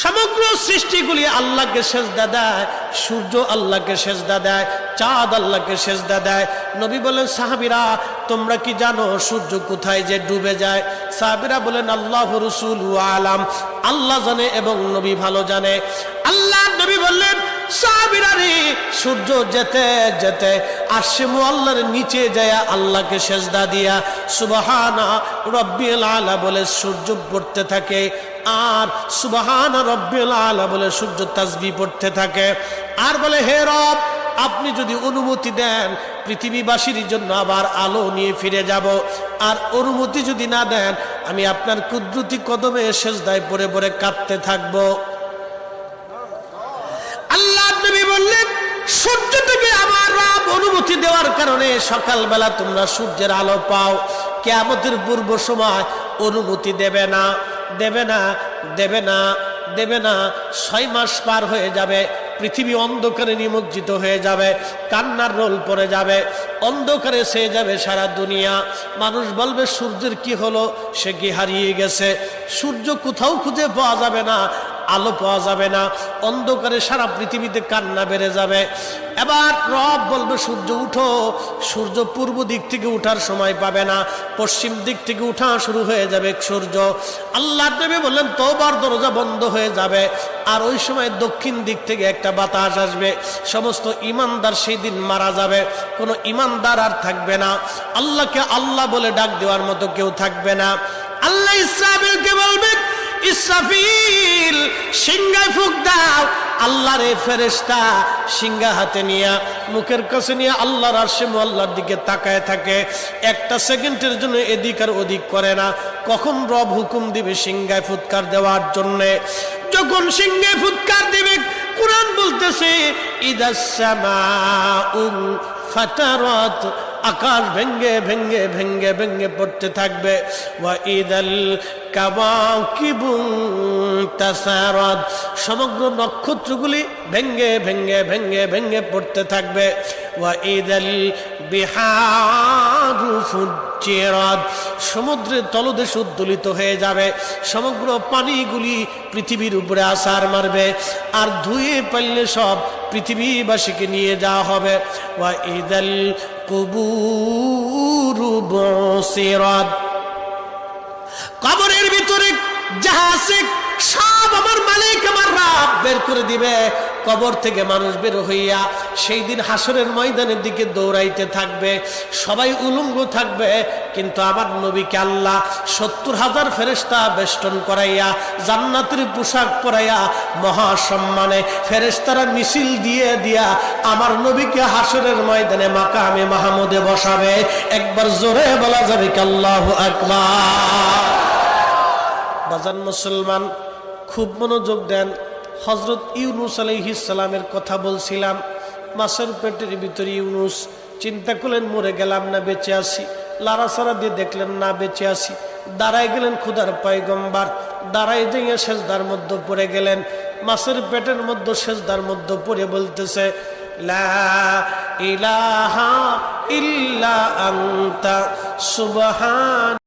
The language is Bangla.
সমগ্র সৃষ্টিগুলি আল্লাহকে সেজদা দেয়, সূর্য আল্লাহকে সেজদা দেয়, চাঁদ আল্লাহকে সেজদা দেয়। নবী বলেন, সাহাবীরা তোমরা কি জানো সূর্য কোথায় যে ডুবে যায়? সাহাবীরা বলেন, আল্লাহু রাসূলু আলাম, আল্লাহ জানে এবং নবী ভালো জানে। আল্লাহ নবী বললেন, সাহাবীরা রে, সূর্য যেতে যেতে আরশে মুআল্লার নিচে যায় আল্লাহকে সেজদা দিয়া সুবহানা রাব্বিল আলা বলে সূর্য পড়তে থাকে, আর সুবহানা রাব্বিল আলা বলে সূর্য তাসবিহ পড়তে থাকে, আর বলে, হে রব, আপনি যদি অনুমতি দেন পৃথিবীবাসীর জন্য আবার আলো নিয়ে ফিরে যাব, আর অনুমতি যদি না দেন আমি আপনার কুদরতি কদমে সেজদায় পড়ে পড়ে কাঁদতে থাকবো। আল্লাহ নবী বললেন, সূর্য থেকে আমার রব অনুমতি দেওয়ার কারণে সকালবেলা তোমরা সূর্যের আলো পাও। কিয়ামতের পূর্ব সময় অনুমতি দেবে না, দেবে না, দেবে না, দেবে না। 6 মাস পার হয়ে যাবে, পৃথিবী অন্ধকারে নিমজ্জিত হয়ে যাবে, কান্নার রোল পড়ে যাবে, অন্ধকারে ছেয়ে যাবে সারা দুনিয়া। মানুষ বলবে, সূর্যের কি হলো? সে কি হারিয়ে গেছে? সূর্য কোথাও খুঁজে পাওয়া যাবে না, আলো পাওয়া যাবে না, অন্ধকারে সারা পৃথিবীতে কান্না বেড়ে যাবে। এবার রব বলবে, সূর্য উঠো। সূর্য পূর্ব দিক থেকে উঠার সময় পাবে না, পশ্চিম দিক থেকে উঠা শুরু হয়ে যাবে সূর্য। আল্লাহ নবী বললেন, তওবার দরজা বন্ধ হয়ে যাবে, আর ওই সময় দক্ষিণ দিক থেকে একটা বাতাস আসবে। সমস্ত ইমানদার সেই দিন মারা যাবে, কোনো ইমানদার আর থাকবে না, আল্লাহকে আল্লাহ বলে ডাক দেওয়ার মতো কেউ থাকবে না। আল্লাহ ইসরাফিলকে বলবে, ইসরাফিল সিংহায় ফুঁক দাও। আল্লাহর এই ফেরেশতা সিংহা হাতে নিয়ে মুখের কাছে নিয়ে আল্লাহর আরশে মুআল্লার দিকে তাকায় থাকে, একটা সেকেন্ডের জন্য এদিক আর ওদিক করে না। কখন রব হুকুম দিবে সিংহায় ফুৎকার দেওয়ার জন্য? যখন সিংহায় ফুৎকার দিবে, কুরআন বলতেছে, ইদাস সামাউ ফাতারাত, আকাশ ভেঙ্গে ভেঙ্গে ভেঙ্গে ভেঙ্গে পড়তে থাকবে। ওয়া ইদাল কাওয়াকিবু তাসারাত, সমগ্র নক্ষত্রগুলি ভেঙ্গে ভেঙ্গে ভেঙ্গে ভেঙ্গে পড়তে থাকবে। ওয়া ইদাল বিহারু ফুজ্জিরাত, সমুদ্রের তলদেশ উদ্দোলিত হয়ে যাবে, সমগ্র পানিগুলি পৃথিবীর উপরে আছাড় মারবে, আর ধুয়ে পারলে সব পৃথিবীবাসীকে নিয়ে যাওয়া হবে। ওয়া ইদাল কুবুরু বুসিরাত, কবরের ভিতরে যাহা আছে সব আমার মালিক আমার রব বের করে দিবে। কবর থেকে মানুষ বের হইয়া সেই দিন হাসরের ময়দানের দিকে দৌড়াইতে থাকবে, সবাই উলঙ্গ থাকবে, কিন্তু আমার নবীকে আল্লাহ 70,000 ফেরেশতা বেষ্টন করাইয়া জান্নাতের পোশাক পরাইয়া মহাসম্মানে ফেরেশতারা মিছিল দিয়ে দিয়া আমার নবীকে হাসরের ময়দানে মাকামে মাহমুদে বসাবে। একবার জোরে বলা যাবে কি আল্লাহু আকবার? বাজান মুসলমান, খুব মনোযোগ দেন। হযরত ইউনূস আলাইহিস সালামের কথা বলছিলাম, মাছের পেটের ভিতরে ইউনূস। চিন্তা করলেন, মরে গেলাম না বেঁচে আছি? লাড়াচাড়া দিয়ে দেখলেন না বেঁচে আছি। দাঁড়ায় গেলেন খোদার পয়গম্বর, দাঁড়ায় যাইয়া সেজদার মধ্যে পড়ে গেলেন। মাছের পেটের মধ্যে সেজদার মধ্যে পড়ে বলতেছে, লা ইলাহা ইল্লা আনতা সুবহান